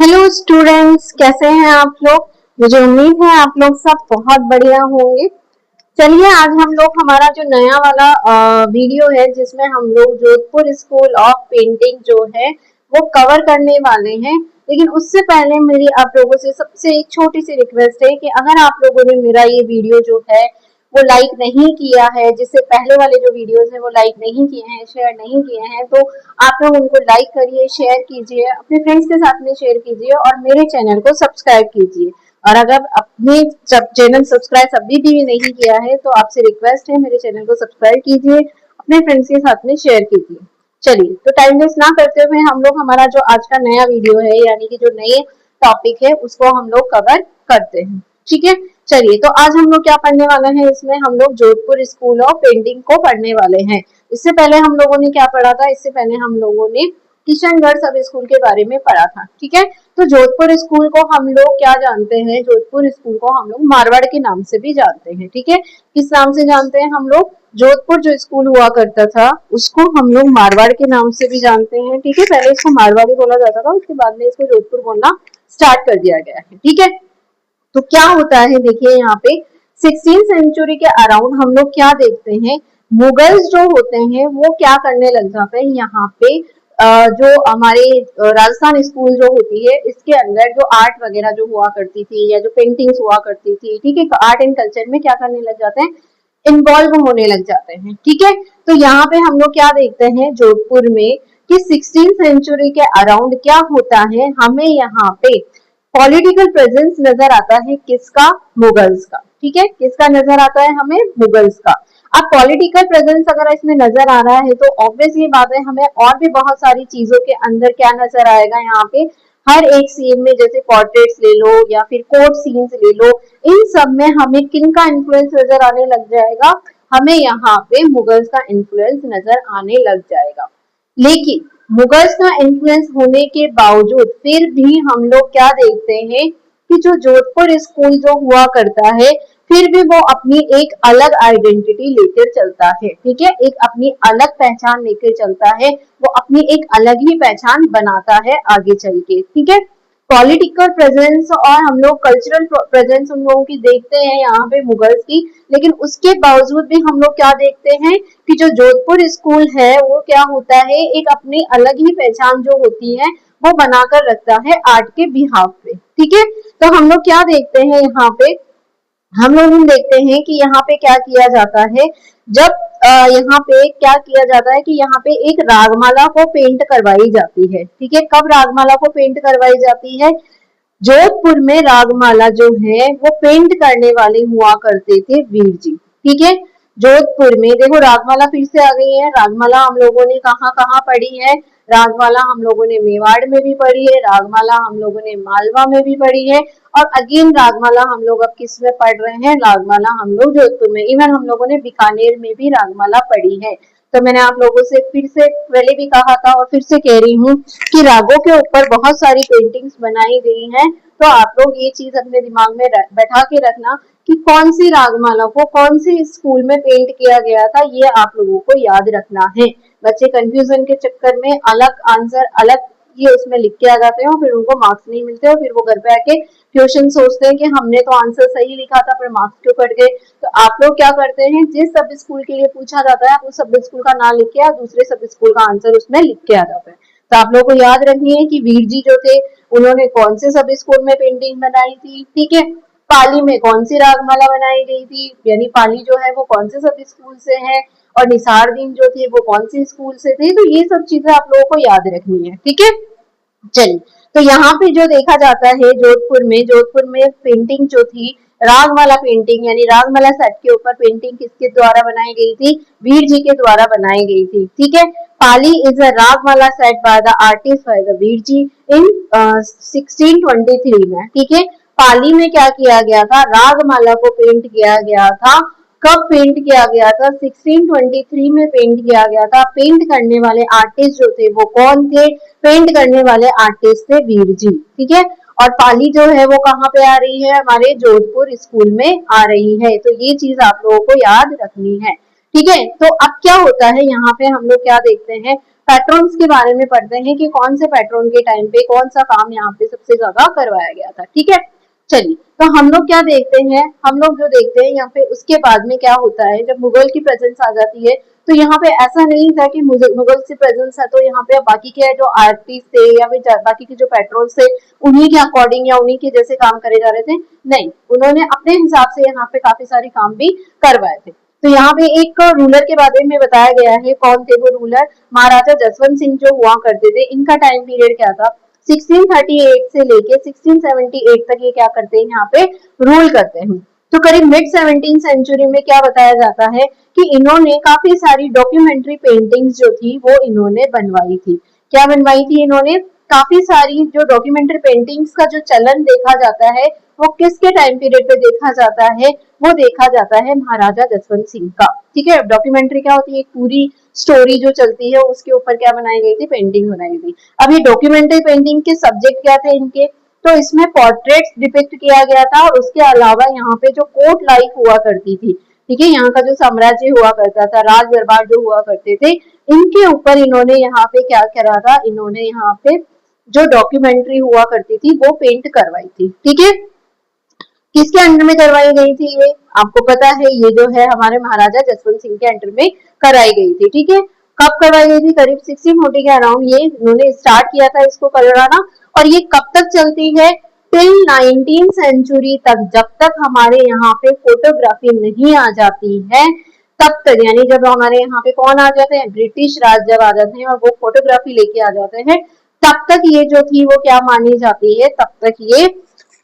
Hello students, कैसे हैं आप लोग। मुझे उम्मीद है आप लोग सब बहुत बढ़िया होंगे। चलिए आज हम लोग हमारा जो नया वाला वीडियो है जिसमें हम लोग जोधपुर स्कूल ऑफ पेंटिंग जो है वो कवर करने वाले हैं। लेकिन उससे पहले मेरी आप लोगों से सबसे एक छोटी सी रिक्वेस्ट है कि अगर आप लोगों ने मेरा ये वीडियो जो है वो लाइक नहीं किया है, जिससे पहले वाले जो वीडियोस है वो लाइक नहीं किए हैं, शेयर नहीं किए हैं, तो आप लोग उनको लाइक करिए, शेयर कीजिए, अपने फ्रेंड्स के साथ में शेयर कीजिए और मेरे चैनल को सब्सक्राइब कीजिए। और अगर अपने चैनल सब्सक्राइब अभी भी नहीं किया है तो आपसे रिक्वेस्ट है मेरे चैनल को सब्सक्राइब कीजिए, अपने फ्रेंड्स के साथ में शेयर कीजिए। चलिए तो टाइम वेस्ट ना करते हुए हम लोग हमारा जो आज का नया वीडियो है यानी कि जो नए टॉपिक है उसको हम लोग कवर करते हैं। ठीक है, चलिए तो आज हम लोग क्या पढ़ने वाले हैं, इसमें हम लोग जोधपुर स्कूल ऑफ पेंटिंग को पढ़ने वाले हैं। इससे पहले हम लोगों ने क्या पढ़ा था, इससे पहले हम लोगों ने किशनगढ़ सब स्कूल के बारे में पढ़ा था। ठीक है, तो जोधपुर स्कूल को हम लोग क्या जानते हैं, जोधपुर स्कूल को हम लोग मारवाड़ के नाम से भी जानते हैं। ठीक है, किस नाम से जानते हैं हम लोग, जोधपुर जो स्कूल हुआ करता था उसको हम लोग मारवाड़ के नाम से भी जानते हैं। ठीक है, पहले इसको मारवाड़ी बोला जाता था, उसके बाद में इसको जोधपुर बोलना स्टार्ट कर दिया गया है। ठीक है, तो क्या होता है देखिए यहाँ पे 16th सेंचुरी के अराउंड हम लोग क्या देखते हैं, मुगल्स जो होते हैं वो क्या करने लग जाते हैं यहाँ पे। जो हमारे राजस्थान स्कूल जो होती है इसके अंदर जो आर्ट वगैरह जो हुआ करती थी या जो पेंटिंग्स हुआ करती थी, ठीक है, आर्ट एंड कल्चर में क्या करने लग जाते हैं, इन्वॉल्व होने लग जाते हैं। ठीक है, तो यहाँ पे हम लोग क्या देखते हैं जोधपुर में कि 16th सेंचुरी के अराउंड क्या होता है, हमें यहाँ पे पॉलिटिकल प्रेजेंस नजर आता है किसका, मुगल्स का। ठीक है, किसका नजर आता है हमें, मुगल्स का। अब पॉलिटिकल प्रेजेंस अगर इसमें नजर आ रहा है तो ऑब्वियसली बात है हमें और भी बहुत सारी चीजों के अंदर क्या नजर आएगा यहाँ पे, हर एक सीन में, जैसे पोर्ट्रेट्स ले लो या फिर कोर्ट सीन्स ले लो, इन सब में हमें किन का इन्फ्लुएंस नजर आने लग जाएगा, हमें यहाँ पे मुगल्स का इन्फ्लुएंस नजर आने लग जाएगा। लेकिन मुगल्स का इन्फ्लुएंस होने के बावजूद फिर भी हम लोग क्या देखते हैं कि जो जोधपुर स्कूल जो हुआ करता है फिर भी वो अपनी एक अलग आइडेंटिटी लेकर चलता है। ठीक है, एक अपनी अलग पहचान लेकर चलता है, वो अपनी एक अलग ही पहचान बनाता है आगे चल के। ठीक है, पॉलिटिकल प्रेजेंस और हम लोग कल्चरल प्रेजेंस उन लोगों की देखते हैं यहाँ पे मुगल्स की, लेकिन उसके बावजूद भी हम लोग क्या देखते हैं कि जो जोधपुर स्कूल है वो क्या होता है, एक अपनी अलग ही पहचान जो होती है वो बनाकर रखता है आर्ट के बिहाफ पे। ठीक है, तो हम लोग क्या देखते हैं यहाँ पे, हम लोग देखते हैं कि यहाँ पे क्या किया जाता है, जब यहाँ पे क्या किया जाता है कि यहाँ पे एक रागमाला को पेंट करवाई जाती है। ठीक है, कब रागमाला को पेंट करवाई जाती है, जोधपुर में रागमाला जो है वो पेंट करने वाले हुआ करते थे वीर जी। ठीक है, जोधपुर में देखो रागमाला फिर से आ गई है। रागमाला हम लोगों ने कहाँ कहाँ पढ़ी है, रागमाला हम लोगों ने मेवाड़ में भी पढ़ी है, रागमाला हम लोगों ने मालवा में भी पढ़ी है, और अगेन रागमाला हम लोग अब किस में पढ़ रहे हैं, रागमाला हम लोग जोधपुर में, इवन हम लोगों ने बीकानेर में भी रागमाला पढ़ी है। तो मैंने आप लोगों से फिर से पहले भी कहा था और फिर से कह रही हूँ कि रागों के ऊपर बहुत सारी पेंटिंग्स बनाई गई हैं, तो आप लोग ये चीज अपने दिमाग में बैठा के रखना कि कौन सी रागमाला को कौन सी स्कूल में पेंट किया गया था, ये आप लोगों को याद रखना है। बच्चे कंफ्यूजन के चक्कर में अलग आंसर अलग ये उसमें लिख के आ जाते हैं और फिर उनको मार्क्स नहीं मिलते और फिर वो घर पे आके ट्यूशन सोचते हैं कि हमने तो आंसर सही लिखा था पर मार्क्स क्यों कट गए। तो आप लोग क्या करते हैं, जिस सब स्कूल के लिए पूछा जाता है आप उस सब स्कूल का नाम लिख के और दूसरे सब स्कूल का आंसर उसमें लिख के आ जाता है। तो आप लोग को याद रखनी है कि वीर जी जो थे उन्होंने कौन से सब स्कूल में पेंटिंग बनाई थी। ठीक है, पाली में कौन सी रागमाला बनाई गई थी, यानी पाली जो है वो कौन से सब स्कूल से है, और निसारदीन जो थे वो कौन से स्कूल से थे। तो ये सब चीजें आप लोगों को याद रखनी है। ठीक है, चलिए तो यहाँ पे जो देखा जाता है जोधपुर में पेंटिंग जो थी रागमाला पेंटिंग, यानी रागमाला सेट के ऊपर पेंटिंग किसके द्वारा बनाई गई थी, वीर जी के द्वारा बनाई गई थी। ठीक है, Pali is a ragamala set by the artist by the Veer ji in 1623 में। ठीक है, पाली में क्या किया गया था, रागमाला को पेंट किया गया था। कब पेंट किया गया था, 1623 में पेंट किया गया था। पेंट करने वाले आर्टिस्ट जो थे वो कौन थे, पेंट करने वाले आर्टिस्ट थे वीर जी। ठीक है, और पाली जो है वो कहाँ पे आ रही है, हमारे जोधपुर स्कूल में आ रही है। तो ये चीज आप लोगों को याद रखनी है। ठीक है, तो अब क्या होता है यहाँ पे हम लोग क्या देखते हैं, पैट्रॉन्स के बारे में पढ़ते हैं कि कौन से पैट्रॉन के टाइम पे कौन सा काम यहाँ पे सबसे ज्यादा करवाया गया था। ठीक है, चलिए तो हम लोग क्या देखते हैं, हम लोग जो देखते हैं यहाँ पे उसके बाद में क्या होता है, जब मुगल की प्रेजेंस आ जाती है तो यहाँ पे ऐसा नहीं था कि मुगल की प्रेजेंस है तो यहाँ पे बाकी के जो आर्टिस्ट थे या फिर बाकी के जो पैट्रॉन्स थे उन्हीं के अकॉर्डिंग या उन्हीं के जैसे काम करे जा रहे थे, नहीं, उन्होंने अपने हिसाब से यहाँ पे काफी सारे काम भी करवाए थे। तो यहाँ पे एक रूलर के बारे में बताया गया है, कौन थे वो रूलर, महाराजा जसवंत सिंह जो हुआ करते थे। इनका टाइम पीरियड क्या था, 1638 से लेके 1678 तक ये क्या करते हैं, यहाँ पे रूल करते हैं। तो करीब मिड 17th सेंचुरी में क्या बताया जाता है कि इन्होंने काफी सारी डॉक्यूमेंट्री पेंटिंग्स जो थी वो इन्होंने बनवाई थी। क्या बनवाई थी इन्होंने, काफी सारी जो डॉक्यूमेंट्री पेंटिंग्स का जो चलन देखा जाता है वो किसके टाइम पीरियड पे देखा जाता है, वो देखा जाता है महाराजा जसवंत सिंह का। ठीक है, डॉक्यूमेंट्री क्या होती है, एक पूरी स्टोरी जो चलती है उसके ऊपर क्या बनाई गई थी, पेंटिंग बनाई गई। अब ये डॉक्यूमेंट्री पेंटिंग के सब्जेक्ट क्या थे इनके, तो इसमें पोर्ट्रेट्स डिपिक्ट किया गया था और उसके अलावा यहाँ पे जो कोर्ट लाइफ हुआ करती थी, ठीक है, यहाँ का जो साम्राज्य हुआ करता था, राज दरबार जो हुआ करते थे, इनके ऊपर इन्होंने यहाँ पे क्या करा था, इन्होंने यहाँ पे जो डॉक्यूमेंट्री हुआ करती थी वो पेंट करवाई थी। ठीक है, किसके अंडर में करवाई गई थी ये आपको पता है, ये जो है हमारे महाराजा जसवंत सिंह के अंडर में कराई गई थी। ठीक है, कब करवाई गई थी, करीब 1640 के अराउंड ये इन्होंने स्टार्ट किया था इसको करवाना, और ये कब तक चलती है, टिल 19th सेंचुरी तक, जब तक हमारे यहाँ पे फोटोग्राफी नहीं आ जाती है तब तक, यानी जब हमारे यहाँ पे कौन आ जाते हैं, ब्रिटिश राज जब आ जाते हैं और वो फोटोग्राफी लेके आ जाते हैं, तब तक ये जो थी वो क्या मानी जाती है, तब तक ये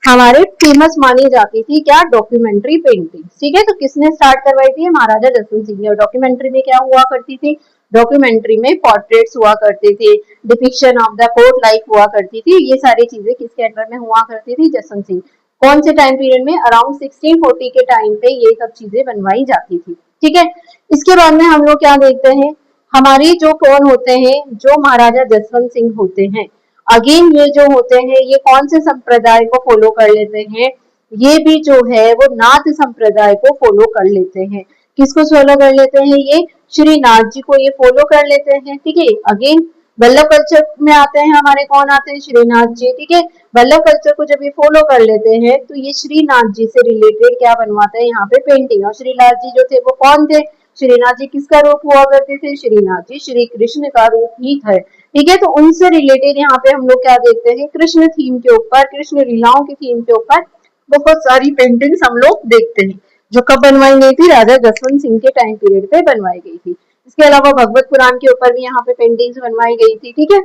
हमारे फेमस मानी जाती थी, क्या, डॉक्यूमेंट्री पेंटिंग। ठीक है, तो किसने स्टार्ट करवाई थी, महाराजा जसवंत सिंह ने। और डॉक्यूमेंट्री में क्या हुआ करती थी, डॉक्यूमेंट्री में पोर्ट्रेट्स हुआ करते थे, depiction of the court life हुआ करती थी, ये सारी चीजें किसके अंडर में हुआ करती थी, जसवंत सिंह। कौन से टाइम पीरियड में, अराउंड 1640 के टाइम पे ये सब चीजें बनवाई जाती थी। ठीक है, इसके बाद में हम लोग क्या देखते हैं, हमारी जो कौन होते हैं, जो महाराजा जसवंत सिंह होते हैं, अगेन ये जो होते हैं ये कौन से संप्रदाय को फॉलो कर लेते हैं, ये भी जो है वो नाथ संप्रदाय को फॉलो कर लेते हैं। किसको फॉलो कर लेते हैं, ये श्रीनाथ जी को ये फॉलो कर लेते हैं। ठीक है, अगेन वल्लभ कल्चर में आते हैं, हमारे कौन आते हैं, श्रीनाथ जी। ठीक है, वल्लभ कल्चर को जब ये फॉलो कर लेते हैं तो ये श्रीनाथ जी से रिलेटेड क्या बनवाते हैं, यहाँ पे पेंटिंग। और श्रीनाथ जी जो थे वो कौन थे, श्रीनाथ जी किसका रूप हुआ करते थे, श्रीनाथ जी श्री कृष्ण का रूप ही थे। ठीक है, तो उनसे रिलेटेड यहाँ पे हम लोग क्या देखते हैं, कृष्ण थीम के ऊपर, कृष्ण लीलाओं की थीम के ऊपर बहुत सारी पेंटिंग्स हम लोग देखते हैं, जो कब बनवाई गई थी, राजा जसवंत सिंह के टाइम पीरियड पे बनवाई गई थी। इसके अलावा भगवत पुराण के ऊपर भी यहाँ पे पेंटिंग्स बनवाई गई थी। ठीक है,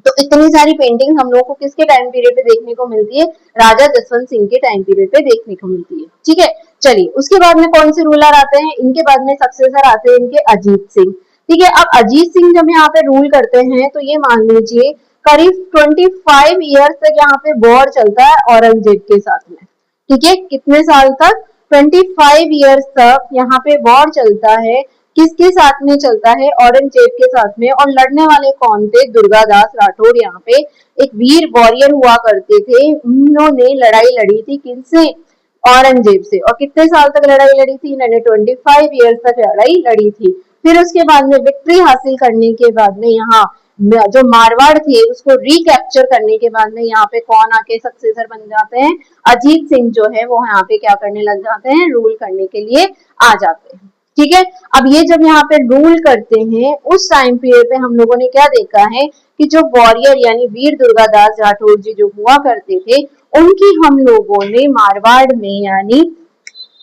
तो इतनी सारी पेंटिंग हम लोग को किसके टाइम पीरियड पे देखने को मिलती है, राजा जसवंत सिंह के टाइम पीरियड पे देखने को मिलती है। ठीक है, चलिए उसके बाद में कौन से रूलर आते हैं, इनके बाद में सक्सेसर आते हैं इनके अजीत सिंह। ठीक है, अब अजीत सिंह जब यहाँ पे रूल करते हैं तो ये मान लीजिए करीब 25 ईयर्स तक यहाँ पे वॉर चलता है औरंगजेब के साथ में। ठीक है, कितने साल तक, 25 ईयर्स तक यहाँ पे वॉर चलता है, किसके साथ में चलता है, औरंगजेब के साथ में। और लड़ने वाले कौन थे, दुर्गादास राठौर यहाँ पे एक वीर वॉरियर हुआ करते थे। उन्होंने लड़ाई लड़ी थी किनसे, औरंगजेब से। और कितने साल तक लड़ाई लड़ी थी, इन्होंने 25 ईयर्स तक लड़ाई लड़ी थी। फिर उसके बाद में विक्ट्री हासिल करने के बाद में यहाँ जो मारवाड़ थे उसको रिकैप्चर करने के बाद में यहाँ पे कौन आके सक्सेसर बन जाते हैं, अजीत सिंह जो है वो यहाँ पे क्या करने लग जाते हैं, रूल करने के लिए आ जाते हैं। ठीक है, अब ये जब यहाँ पे रूल करते हैं उस टाइम पीरियड पे हम लोगों ने क्या देखा है कि जो वॉरियर यानी वीर दुर्गादास राठौर जी जो हुआ करते थे उनकी हम लोगों ने मारवाड़ में यानी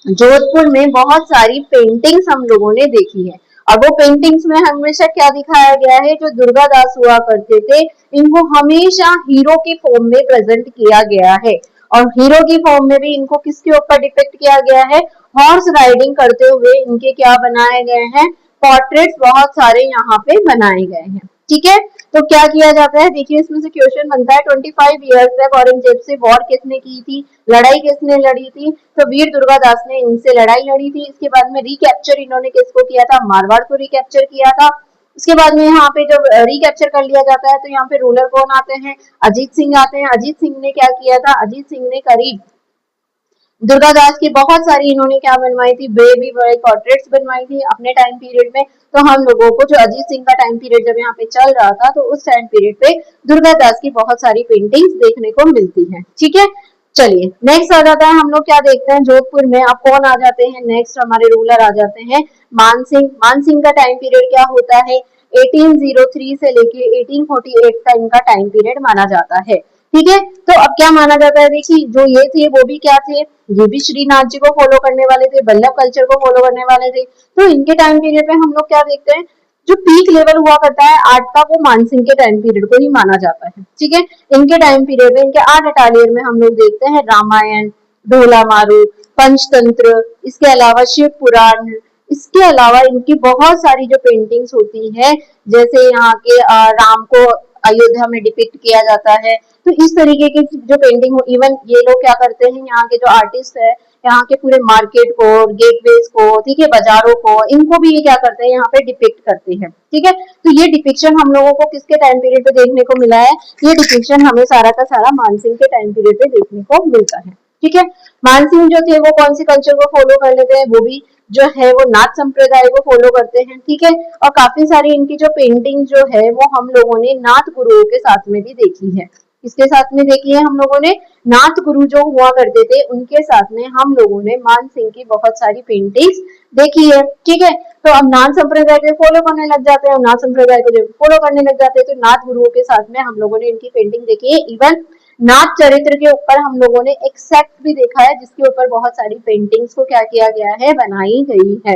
जोधपुर में बहुत सारी पेंटिंग्स हम लोगों ने देखी है। अब वो पेंटिंग्स में हमेशा क्या दिखाया गया है, जो दुर्गादास हुआ करते थे इनको हमेशा हीरो की फॉर्म में प्रेजेंट किया गया है। और हीरो की फॉर्म में भी इनको किसके ऊपर डिपिक्ट किया गया है, हॉर्स राइडिंग करते हुए इनके क्या बनाए गए हैं, पोर्ट्रेट्स बहुत सारे यहाँ पे बनाए गए हैं। ठीक है, तो क्या किया जाता है, देखिए इसमें से क्वेश्चन बनता है 25 ईयर्स तक औरंगजेब से वॉर किसने की थी, लड़ाई किसने लड़ी थी, तो वीर दुर्गादास ने इनसे लड़ाई लड़ी थी। इसके बाद में रिकैप्चर इन्होंने किसको किया था, मारवाड़ को रिकैप्चर किया था। इसके बाद में यहाँ पे जब रिकैप्चर कर लिया जाता है तो यहाँ पे रूलर कौन आते हैं, अजीत सिंह आते हैं। अजीत सिंह ने क्या किया था, अजीत सिंह ने करीब दुर्गादास की बहुत सारी इन्होंने क्या बनवाई थी, बेबी बड़े पोर्ट्रेट्स बनवाई थी अपने टाइम पीरियड में। तो हम लोगों को जो अजीत सिंह का टाइम पीरियड जब यहाँ पे चल रहा था, तो उस टाइम पीरियड पे दुर्गादास की बहुत सारी पेंटिंग्स देखने को मिलती हैं। ठीक है, चलिए नेक्स्ट आ जाता है, हम लोग क्या देखते हैं जोधपुर में। अब कौन आ जाते हैं नेक्स्ट, हमारे रूलर आ जाते हैं मानसिंह। मानसिंह का टाइम पीरियड क्या होता है, 1803 से लेके 1848 का इनका टाइम पीरियड माना जाता है। ठीक है, तो अब क्या माना जाता है, देखिए जो ये थे वो भी क्या थे, ये भी श्रीनाथ जी को फॉलो करने वाले थे, वल्लभ कल्चर को फॉलो करने वाले थे। तो इनके टाइम पीरियड पे हम लोग क्या देखते हैं, जो पीक लेवल हुआ करता है आर्ट का, वो मानसिंह के टाइम पीरियड को ही माना जाता है। ठीक है, इनके टाइम पीरियड में इनके आर्ट अटालियर में हम लोग देखते हैं रामायण, ढोला मारू, पंचतंत्र, इसके अलावा शिव पुराण, इसके अलावा इनकी बहुत सारी जो पेंटिंग्स होती है, जैसे यहाँ के राम को अयोध्या में डिपिक्ट किया जाता है। तो इस तरीके की जो पेंटिंग हो, इवन ये लोग क्या करते हैं, यहाँ के जो आर्टिस्ट है, यहाँ के पूरे मार्केट को, गेटवेज को, ठीक है, बाजारों को, इनको भी ये क्या करते हैं, यहाँ पे डिपिक्ट करते हैं। ठीक है, तो ये डिपिक्शन हम लोगों को किसके टाइम पीरियड पे देखने को मिला है, ये डिपिक्शन हमें सारा का सारा मानसिंह के टाइम पीरियड पे देखने को मिलता है। ठीक है, मानसिंह जो थे वो कौन सी कल्चर को फॉलो कर लेते हैं, वो भी जो है वो नाथ संप्रदाय को फॉलो करते हैं। ठीक है, और काफी सारी इनकी जो पेंटिंग जो है वो हम लोगों ने नाथ गुरुओं के साथ में भी देखी है। किसके साथ में देखी है हम लोगों ने, नाथ गुरु जो हुआ करते थे उनके साथ में हम लोगों ने मानसिंह की बहुत सारी पेंटिंग्स देखी है। ठीक है, तो अब नाथ संप्रदाय को फॉलो करने लग जाते हैं, नाथ संप्रदाय को जब फॉलो करने लग जाते हैं तो नाथ गुरुओं के साथ में हम लोगों ने इनकी पेंटिंग देखी है। इवन नाथ चरित्र के ऊपर हम लोगों ने एक सेट भी देखा है, जिसके ऊपर बहुत सारी पेंटिंग्स को क्या किया गया है, बनाई गई है।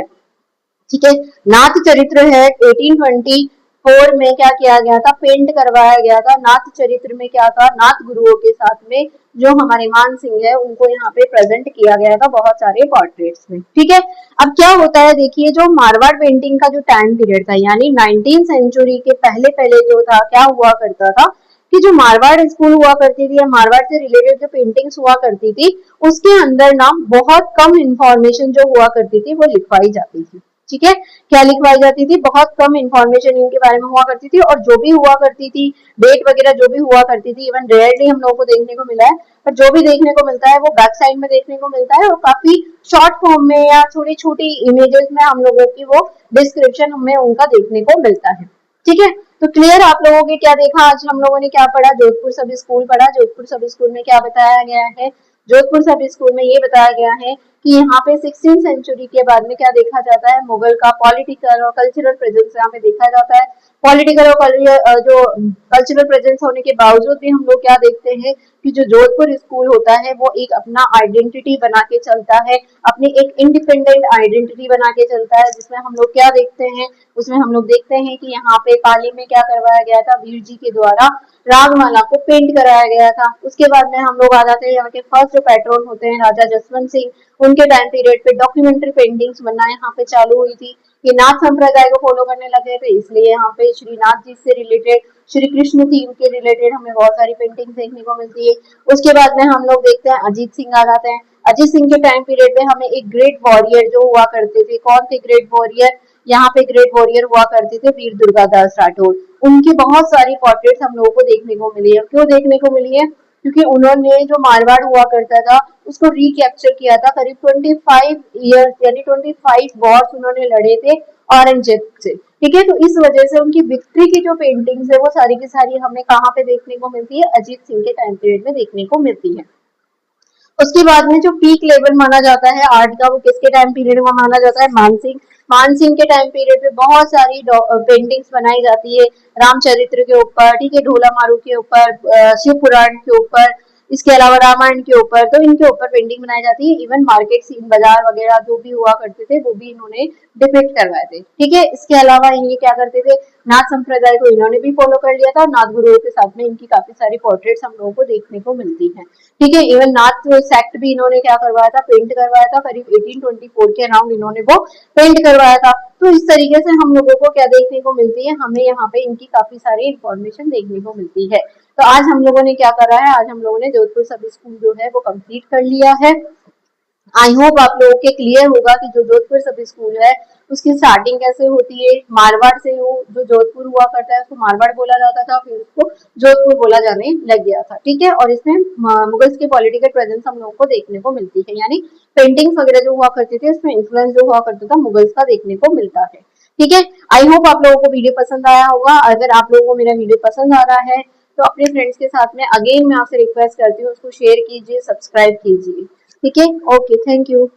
ठीक है, नाथ चरित्र है 1824 में क्या किया गया था, पेंट करवाया गया था। नाथ चरित्र में क्या था, नाथ गुरुओं के साथ में जो हमारे मान सिंह है उनको यहाँ पे प्रेजेंट किया गया था बहुत सारे पोर्ट्रेट्स में। ठीक है, अब क्या होता है, देखिए जो मारवाड़ पेंटिंग का जो टाइम पीरियड था, यानी 19th सेंचुरी के पहले पहले जो था, क्या हुआ करता था कि जो मारवाड़ स्कूल हुआ करती थी या मारवाड़ से रिलेटेड जो पेंटिंग्स हुआ करती थी, उसके अंदर ना बहुत कम इंफॉर्मेशन जो हुआ करती थी वो लिखवाई जाती थी। ठीक है, क्या लिखवाई जाती थी, बहुत कम इंफॉर्मेशन इनके बारे में हुआ करती थी, और जो भी हुआ करती थी, डेट वगैरह जो भी हुआ करती थी, इवन रेयरली हम लोगों को देखने को मिला है, पर जो भी देखने को मिलता है वो बैक साइड में देखने को मिलता है, और काफी शॉर्ट फॉर्म में या छोटी छोटी इमेजेस में हम लोगों की वो डिस्क्रिप्शन हमें उनका देखने को मिलता है। ठीक है, तो क्लियर आप लोगों के क्या देखा, आज हम लोगों ने क्या पढ़ा, जोधपुर सब स्कूल पढ़ा। जोधपुर सब स्कूल में क्या बताया गया है, जोधपुर सब स्कूल में ये बताया गया है कि यहाँ पे 16th सेंचुरी के बाद में क्या देखा जाता है, मुगल का पॉलिटिकल और कल्चरल प्रेजेंस यहाँ पे देखा जाता है। पॉलिटिकल और जो कल्चरल प्रेजेंस होने के बावजूद भी हम लोग क्या देखते हैं कि जो जोधपुर स्कूल होता है वो एक अपना आइडेंटिटी बना के चलता है, अपनी एक इंडिपेंडेंट आइडेंटिटी बना के चलता है, जिसमें हम लोग क्या देखते हैं, उसमें हम लोग देखते हैं कि यहाँ पे पाली में क्या करवाया गया था, वीर जी के द्वारा रागमाला को पेंट कराया गया था। उसके बाद में हम लोग आ जाते हैं यहाँ के फर्स्ट जो पैट्रोन होते हैं राजा जसवंत सिंह, उनके टाइम पीरियड पे डॉक्यूमेंट्री पेंटिंग्स बनना यहाँ पे चालू हुई थी। ये नाथ संप्रदाय को फॉलो करने लगे थे, इसलिए यहाँ पे श्रीनाथ जी से रिलेटेड, श्री कृष्ण थीम के रिलेटेड हमें बहुत सारी पेंटिंग देखने को मिलती है। उसके बाद में हम लोग देखते हैं अजीत सिंह आ जाते हैं। अजीत सिंह के टाइम पीरियड में हमें एक ग्रेट वॉरियर जो हुआ करते थे, कौन थे ग्रेट वॉरियर, यहाँ पे ग्रेट वॉरियर हुआ करते थे वीर दुर्गादास राठौर। उनकी बहुत सारी पोर्ट्रेट्स हम लोगों को देखने को मिली है। क्यों देखने को मिली है, क्योंकि उन्होंने जो मारवाड़ हुआ करता था उसको रिकैप्चर किया था। करीब 25 ईयर्स यानी 25 वॉर्स उन्होंने लड़े थे औरंगजेब से। ठीक है, तो इस वजह से उनकी विक्ट्री की जो पेंटिंग्स है वो सारी की सारी हमें कहाँ पे देखने को मिलती है, अजीत सिंह के टाइम पीरियड में देखने को मिलती है। उसके बाद में जो पीक लेवल माना जाता है आर्ट का, वो किसके टाइम पीरियड में माना जाता है, मानसिंह। मानसिंह के टाइम पीरियड में बहुत सारी पेंटिंग्स बनाई जाती है रामचरित्र के ऊपर, ठीक है, ढोला मारू के ऊपर, शिव पुराण के ऊपर, इसके अलावा रामायण के ऊपर, तो इनके ऊपर पेंटिंग बनाई जाती है। इवन मार्केट सीन, बाजार वगैरह जो भी हुआ करते थे वो भी इन्होंने डिपिक्ट करवाए थे। ठीक है, इसके अलावा ये क्या करते थे, नाथ संप्रदाय को इन्होंने भी फॉलो कर लिया था, और नाथ गुरुओं के साथ में इनकी काफी सारी पोर्ट्रेट्स हम लोगों को देखने को मिलती है। ठीक है, इवन नाथ सेक्ट भी इन्होंने क्या करवाया था, पेंट करवाया था। करीब 1824 के अराउंड इन्होंने वो पेंट करवाया था। तो इस तरीके से हम लोगों को क्या देखने को मिलती है, हमें यहाँ पे इनकी काफी सारी इंफॉर्मेशन देखने को मिलती है। तो आज हम लोगों ने क्या करा है, आज हम लोगों ने जोधपुर सब स्कूल जो है वो कंप्लीट कर लिया है। आई होप आप लोगों के क्लियर होगा कि जो जोधपुर सब स्कूल है उसकी स्टार्टिंग कैसे होती है। मारवाड़ से वो जो जोधपुर हुआ करता है उसको मारवाड़ बोला जाता था, फिर उसको जोधपुर बोला जाने लग गया था, ठीक है। और इसमें मुगल्स की पॉलिटिकल प्रेजेंस हम लोगों को देखने को मिलती है, यानी पेंटिंग्स वगैरह जो हुआ करती थी उसमें इन्फ्लुएंस जो हुआ करता था मुगल्स का देखने को मिलता है, ठीक है। आई होप आप लोगों को वीडियो पसंद आया होगा। अगर आप लोगों को मेरा वीडियो पसंद आ रहा है तो अपने फ्रेंड्स के साथ में अगेन मैं आपसे रिक्वेस्ट करती हूँ उसको शेयर कीजिए, सब्सक्राइब कीजिए, ठीक है। Okay, thank you.